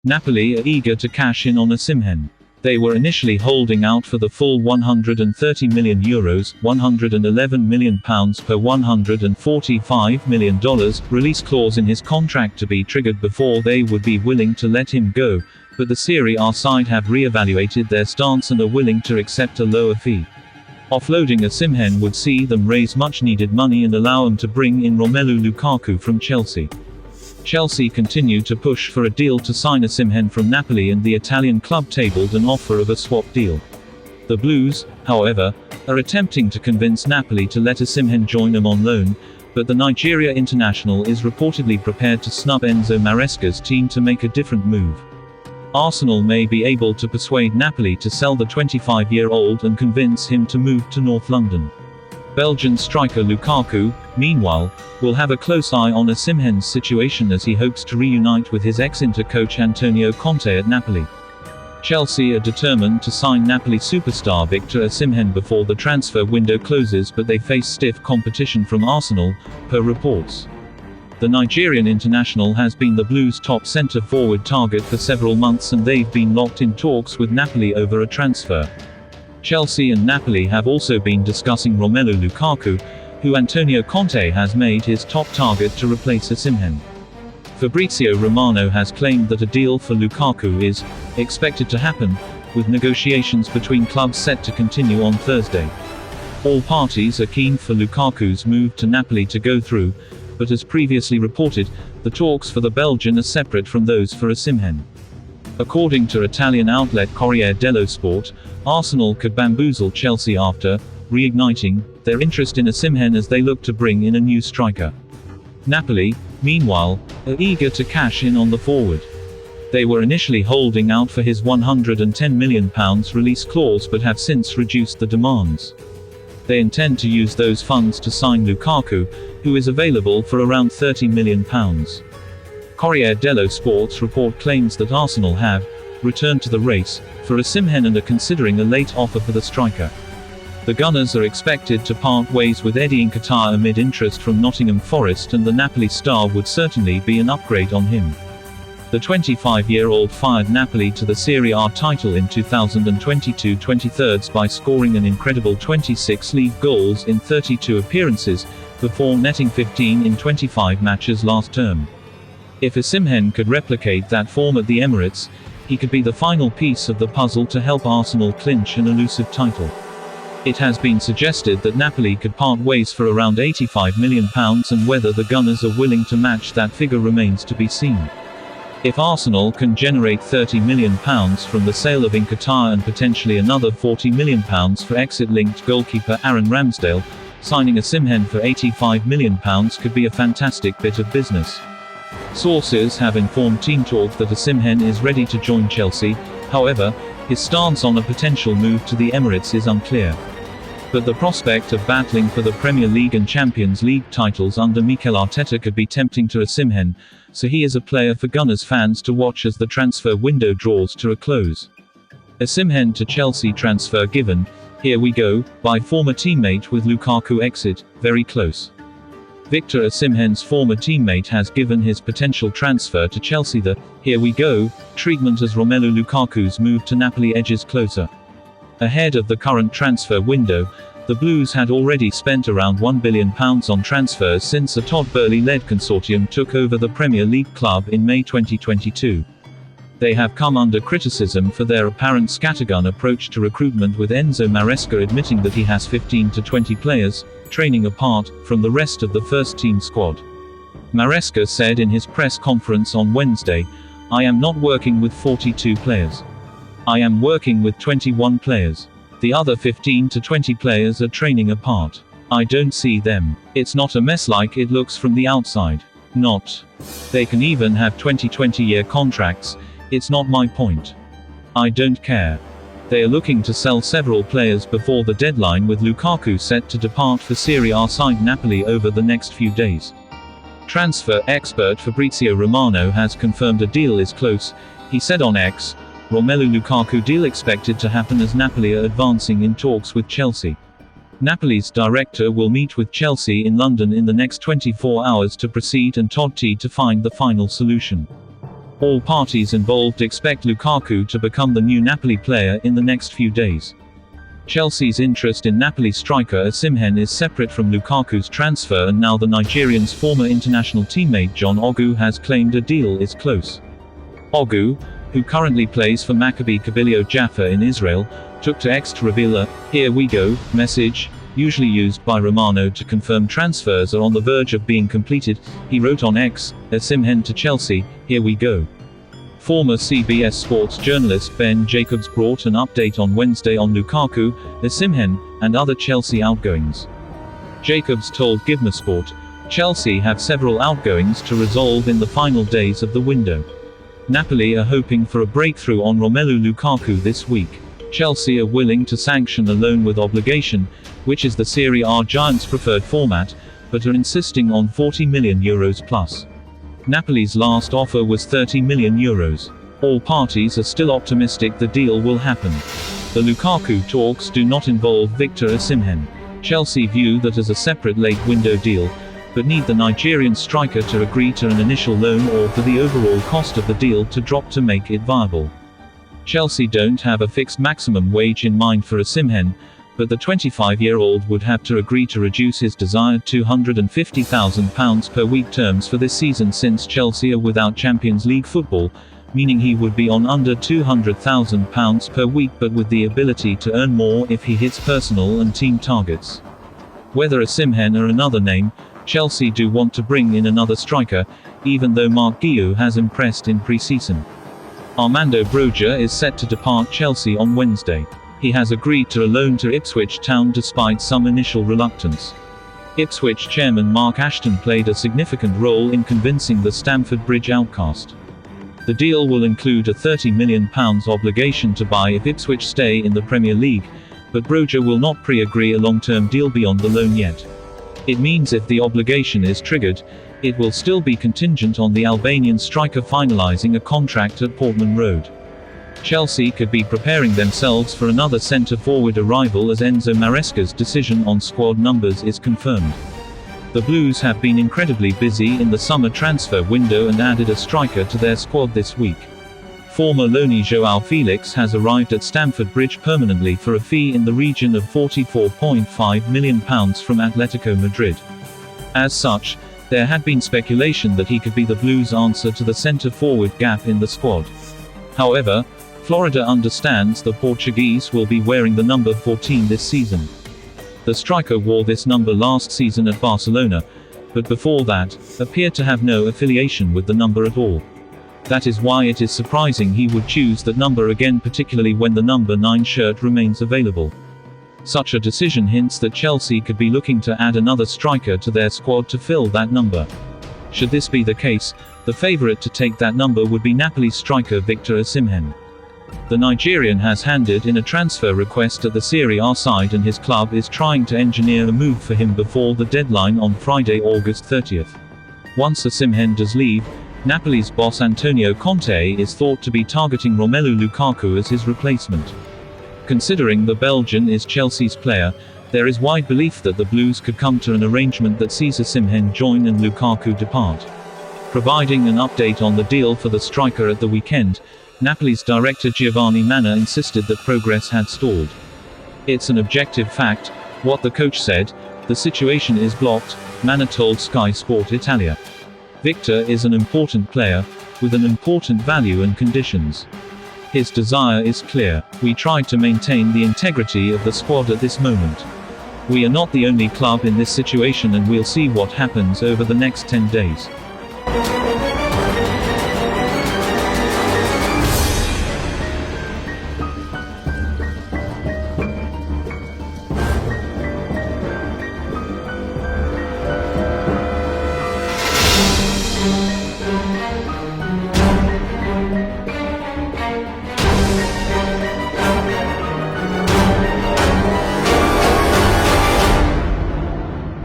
Napoli are eager to cash in on Osimhen. They were initially holding out for the full €130 million, £111 million per $145 million release clause in his contract to be triggered before they would be willing to let him go, but the Serie A side have re-evaluated their stance and are willing to accept a lower fee. Offloading Osimhen would see them raise much-needed money and allow them to bring in Romelu Lukaku from Chelsea. Chelsea continue to push for a deal to sign Osimhen from Napoli, and the Italian club tabled an offer of a swap deal. The Blues, however, are attempting to convince Napoli to let Osimhen join them on loan, but the Nigeria international is reportedly prepared to snub Enzo Maresca's team to make a different move. Arsenal may be able to persuade Napoli to sell the 25-year-old and convince him to move to North London. Belgian striker Lukaku, meanwhile, will have a close eye on Osimhen's situation as he hopes to reunite with his ex-Inter coach Antonio Conte at Napoli. Chelsea are determined to sign Napoli superstar Victor Osimhen before the transfer window closes, but they face stiff competition from Arsenal, per reports. The Nigerian international has been the Blues' top centre-forward target for several months, and they've been locked in talks with Napoli over a transfer. Chelsea and Napoli have also been discussing Romelu Lukaku, who Antonio Conte has made his top target to replace Osimhen. Fabrizio Romano has claimed that a deal for Lukaku is expected to happen, with negotiations between clubs set to continue on Thursday. All parties are keen for Lukaku's move to Napoli to go through, but as previously reported, the talks for the Belgian are separate from those for Osimhen. According to Italian outlet Corriere dello Sport, Arsenal could bamboozle Chelsea after reigniting their interest in Osimhen as they look to bring in a new striker. Napoli, meanwhile, are eager to cash in on the forward. They were initially holding out for his £110 million release clause but have since reduced the demands. They intend to use those funds to sign Lukaku, who is available for around £30 million. Corriere dello Sport's report claims that Arsenal have returned to the race for Osimhen and are considering a late offer for the striker. The Gunners are expected to part ways with Eddie Nketiah amid interest from Nottingham Forest, and the Napoli star would certainly be an upgrade on him. The 25-year-old fired Napoli to the Serie A title in 2022-23 by scoring an incredible 26 league goals in 32 appearances, before netting 15 in 25 matches last term. If Osimhen could replicate that form at the Emirates, he could be the final piece of the puzzle to help Arsenal clinch an elusive title. It has been suggested that Napoli could part ways for around £85 million, and whether the Gunners are willing to match that figure remains to be seen. If Arsenal can generate £30 million from the sale of Nketiah and potentially another £40 million for exit-linked goalkeeper Aaron Ramsdale, signing Osimhen for £85 million could be a fantastic bit of business. Sources have informed Team Talk that Osimhen is ready to join Chelsea, however, his stance on a potential move to the Emirates is unclear. But the prospect of battling for the Premier League and Champions League titles under Mikel Arteta could be tempting to Osimhen, so he is a player for Gunners fans to watch as the transfer window draws to a close. Osimhen to Chelsea transfer given, here we go, by former teammate with Lukaku exit, very close. Victor Osimhen's former teammate has given his potential transfer to Chelsea the here we go treatment as Romelu Lukaku's move to Napoli edges closer. Ahead of the current transfer window, the Blues had already spent around £1 billion on transfers since a Todd Boehly-led consortium took over the Premier League club in May 2022. They have come under criticism for their apparent scattergun approach to recruitment, with Enzo Maresca admitting that he has 15 to 20 players training apart from the rest of the first-team squad. Maresca said in his press conference on Wednesday, "I am not working with 42 players. I am working with 21 players. The other 15 to 20 players are training apart. I don't see them. It's not a mess like it looks from the outside. Not. They can even have 20-year contracts. It's not my point. I don't care." They are looking to sell several players before the deadline, with Lukaku set to depart for Serie A side Napoli over the next few days. Transfer expert Fabrizio Romano has confirmed a deal is close. He said on X, "Romelu Lukaku deal expected to happen as Napoli are advancing in talks with Chelsea." Napoli's director will meet with Chelsea in London in the next 24 hours to proceed and Todd T to find the final solution. All parties involved expect Lukaku to become the new Napoli player in the next few days. Chelsea's interest in Napoli striker Osimhen is separate from Lukaku's transfer, and now the Nigerian's former international teammate John Ogu has claimed a deal is close. Ogu, who currently plays for Maccabi Kabilio Jaffa in Israel, took to X to reveal a "here we go" message, usually used by Romano to confirm transfers are on the verge of being completed. He wrote on X, "Osimhen to Chelsea, here we go." Former CBS Sports journalist Ben Jacobs brought an update on Wednesday on Lukaku, Osimhen, and other Chelsea outgoings. Jacobs told Givmesport, "Chelsea have several outgoings to resolve in the final days of the window. Napoli are hoping for a breakthrough on Romelu Lukaku this week. Chelsea are willing to sanction a loan with obligation, which is the Serie A giants' preferred format, but are insisting on €40 million plus. Napoli's last offer was €30 million. All parties are still optimistic the deal will happen. The Lukaku talks do not involve Victor Osimhen. Chelsea view that as a separate late window deal, but need the Nigerian striker to agree to an initial loan or for the overall cost of the deal to drop to make it viable. Chelsea don't have a fixed maximum wage in mind for Osimhen, but the 25-year-old would have to agree to reduce his desired £250,000 per week terms for this season, since Chelsea are without Champions League football, meaning he would be on under £200,000 per week, but with the ability to earn more if he hits personal and team targets. Whether Osimhen or another name, Chelsea do want to bring in another striker, even though Marc Guiu has impressed in pre-season. Armando Broja is set to depart Chelsea on Wednesday. He has agreed to a loan to Ipswich Town despite some initial reluctance. Ipswich chairman Mark Ashton played a significant role in convincing the Stamford Bridge outcast. The deal will include a £30 million obligation to buy if Ipswich stay in the Premier League, but Broja will not pre-agree a long-term deal beyond the loan yet. It means if the obligation is triggered, it will still be contingent on the Albanian striker finalising a contract at Portman Road. Chelsea could be preparing themselves for another centre-forward arrival as Enzo Maresca's decision on squad numbers is confirmed. The Blues have been incredibly busy in the summer transfer window and added a striker to their squad this week. Former loanee João Felix has arrived at Stamford Bridge permanently for a fee in the region of £44.5 million from Atletico Madrid. As such, there had been speculation that he could be the Blues' answer to the centre-forward gap in the squad. However, Florida understands the Portuguese will be wearing the number 14 this season. The striker wore this number last season at Barcelona, but before that, appeared to have no affiliation with the number at all. That is why it is surprising he would choose that number again, particularly when the number 9 shirt remains available. Such a decision hints that Chelsea could be looking to add another striker to their squad to fill that number. Should this be the case, the favourite to take that number would be Napoli's striker Victor Osimhen. The Nigerian has handed in a transfer request at the Serie A side, and his club is trying to engineer a move for him before the deadline on Friday, August 30th. Once Osimhen does leave, Napoli's boss Antonio Conte is thought to be targeting Romelu Lukaku as his replacement. Considering the Belgian is Chelsea's player, there is wide belief that the Blues could come to an arrangement that sees Osimhen join and Lukaku depart. Providing an update on the deal for the striker at the weekend, Napoli's director Giovanni Manna insisted that progress had stalled. "It's an objective fact, what the coach said, the situation is blocked," Manna told Sky Sport Italia. "Victor is an important player, with an important value and conditions. His desire is clear. We tried to maintain the integrity of the squad at this moment. We are not the only club in this situation, and we'll see what happens over the next 10 days.